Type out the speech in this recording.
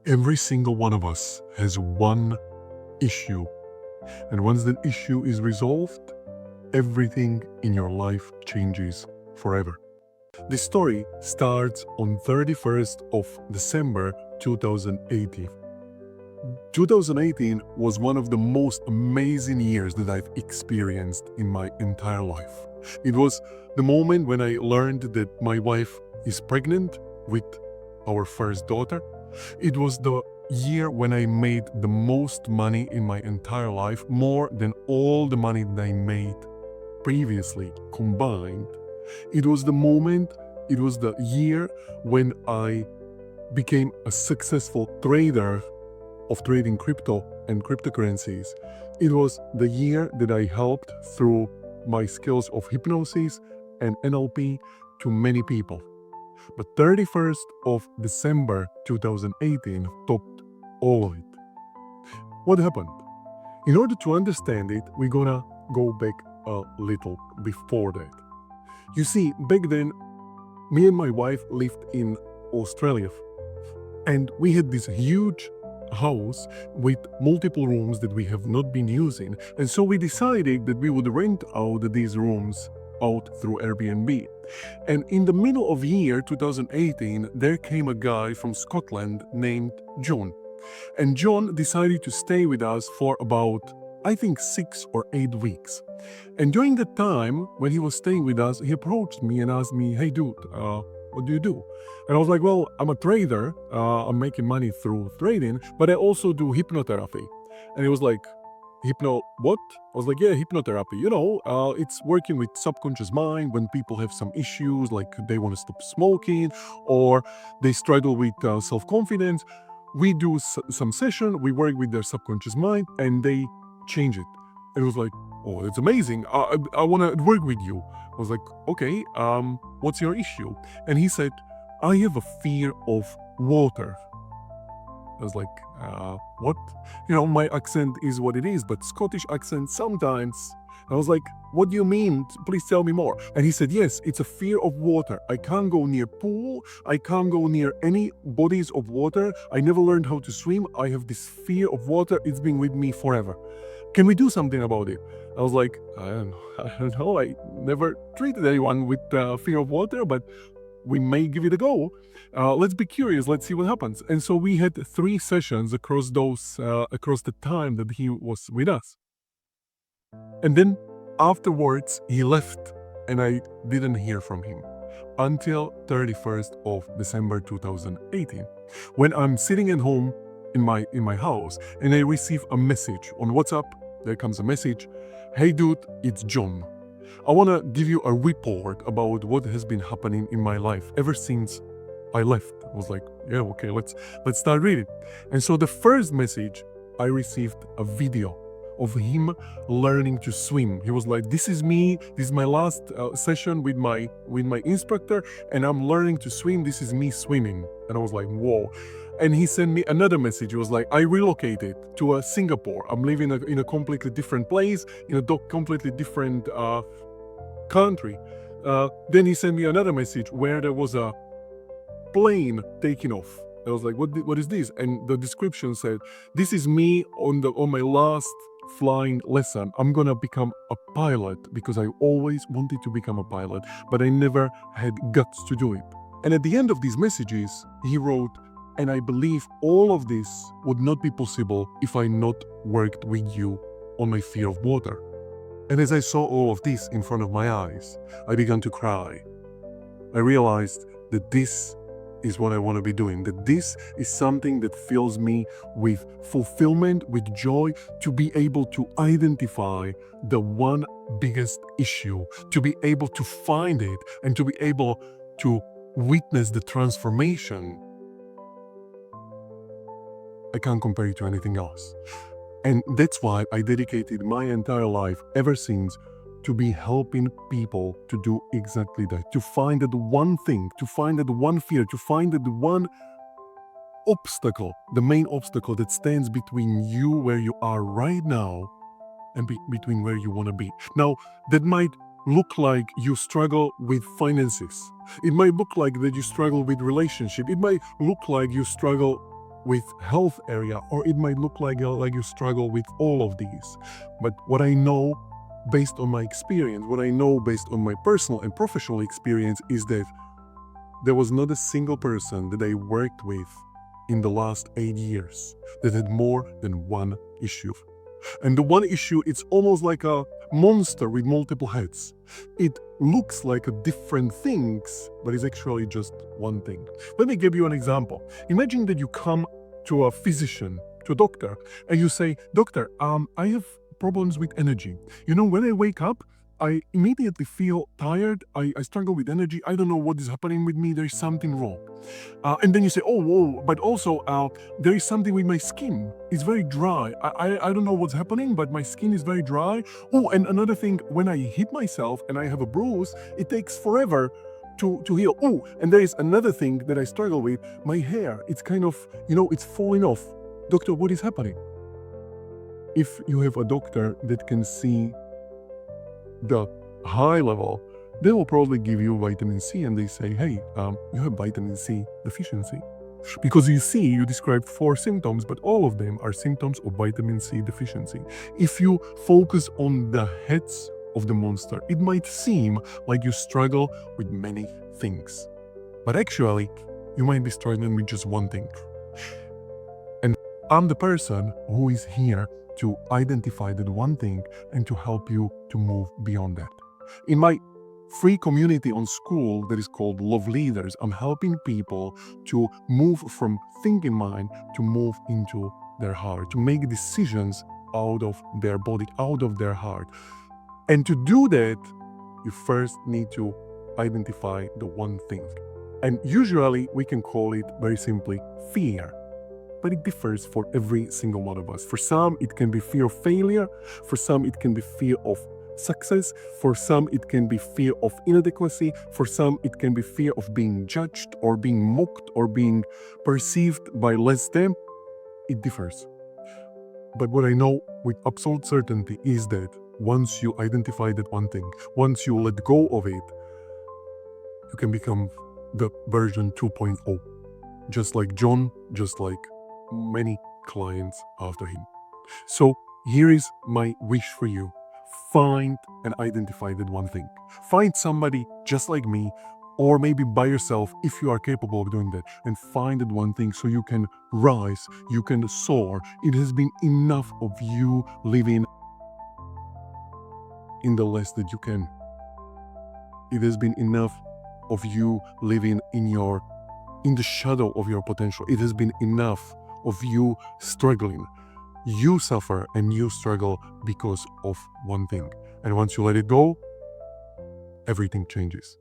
Every single one of us has one issue, and once that issue is resolved, everything in your life changes forever. This story starts on 31st of December 2018. 2018 was one of the most amazing years that I've experienced in my entire life. It was the moment when I learned that my wife is pregnant with our first daughter. It was the year when I made the most money in my entire life, more than all the money that I made previously combined. It was the year when I became a successful trader of trading crypto and cryptocurrencies. It was the year that I helped through my skills of hypnosis and NLP to many people. But 31st of December 2018 topped all of it. What happened? In order to understand it, we're gonna go back a little before that. You see, back then, me and my wife lived in Australia, and we had this huge house with multiple rooms that we have not been using, and so we decided that we would rent out these rooms out through Airbnb. And in the middle of year 2018, there came a guy from Scotland named John. And John decided to stay with us for about, I think, 6 or 8 weeks. And during the time when he was staying with us, he approached me and asked me, "Hey dude, what do you do?" And I was like, "Well, I'm a trader. I'm making money through trading, but I also do hypnotherapy." And he was like, what? I was like, "Yeah, hypnotherapy. It's working with subconscious mind when people have some issues, like they want to stop smoking or they struggle with self-confidence. We do some session, we work with their subconscious mind and they change it." And it was like, "Oh, that's amazing. I want to work with you." I was like, "Okay, what's your issue?" And he said, "I have a fear of water." I was like, what? My accent is what it is, but Scottish accent sometimes. I was like, "What do you mean? Please tell me more." And he said, "Yes, it's a fear of water. I can't go near pool. I can't go near any bodies of water. I never learned how to swim. I have this fear of water. It's been with me forever. Can we do something about it?" I was like, I don't know. I never treated anyone with fear of water, but we may give it a go. Let's be curious. Let's see what happens. And so we had 3 sessions across the time that he was with us. And then afterwards, he left, and I didn't hear from him until 31st of December 2018, when I'm sitting at home in my house, and I receive a message on WhatsApp. There comes a message, "Hey dude, it's John. I want to give you a report about what has been happening in my life ever since I left." I was like, "Yeah, okay, let's start reading." And so the first message, I received a video of him learning to swim. He was like, "This is me. This is my last session with my instructor, and I'm learning to swim. This is me swimming." And I was like, "Whoa." And he sent me another message. He was like, "I relocated to Singapore. I'm living in a completely different place, in a completely different country." Then he sent me another message where there was a plane taking off. I was like, what is this? And the description said, "This is me on my last flying lesson. I'm gonna become a pilot because I always wanted to become a pilot, but I never had guts to do it." And at the end of these messages, he wrote, "And I believe all of this would not be possible if I not worked with you on my fear of water." And as I saw all of this in front of my eyes, I began to cry. I realized that this is what I want to be doing, that this is something that fills me with fulfillment, with joy, to be able to identify the one biggest issue, to be able to find it, and to be able to witness the transformation. I can't compare it to anything else. And that's why I dedicated my entire life ever since to be helping people to do exactly that, to find that one thing, to find that one fear, to find that one obstacle, the main obstacle that stands between you where you are right now and between where you want to be. Now, that might look like you struggle with finances. It might look like that you struggle with relationship. It might look like you struggle with health area, or it might look like you struggle with all of these. But what I know based on my experience, what I know based on my personal and professional experience, is that there was not a single person that I worked with in the last 8 years that had more than one issue. And the one issue, it's almost like a monster with multiple heads. It looks like a different things, but it's actually just one thing. Let me give you an example. Imagine that you come to a physician, to a doctor, and you say, "Doctor, I have problems with energy. When I wake up, I immediately feel tired. I struggle with energy. I don't know what is happening with me. There is something wrong." And then you say, "Oh, whoa, but also there is something with my skin. It's very dry. I don't know what's happening, but my skin is very dry. Oh, and another thing, when I hit myself and I have a bruise, it takes forever to heal. Oh, and there is another thing that I struggle with. My hair, it's kind of, it's falling off. Doctor, what is happening?" If you have a doctor that can see the high level, they will probably give you vitamin C and they say, "Hey, you have vitamin C deficiency." Because you described 4 symptoms, but all of them are symptoms of vitamin C deficiency. If you focus on the heads of the monster, it might seem like you struggle with many things. But actually, you might be struggling with just one thing. And I'm the person who is here to identify that one thing and to help you to move beyond that. In my free community on school that is called Love Leaders, I'm helping people to move from thinking mind to move into their heart, to make decisions out of their body, out of their heart. And to do that, you first need to identify the one thing. And usually we can call it very simply fear. But it differs for every single one of us. For some, it can be fear of failure. For some, it can be fear of success. For some, it can be fear of inadequacy. For some, it can be fear of being judged or being mocked or being perceived by less than. It differs. But what I know with absolute certainty is that once you identify that one thing, once you let go of it, you can become the version 2.0. Just like John, just like many clients after him. So here is my wish for you. Find and identify that one thing. Find somebody just like me, or maybe by yourself if you are capable of doing that, and find that one thing so you can rise, you can soar. It has been enough of you living in the less that you can. It has been enough of you living in the shadow of your potential. It has been enough of you struggling. You suffer and you struggle because of one thing. And once you let it go, everything changes.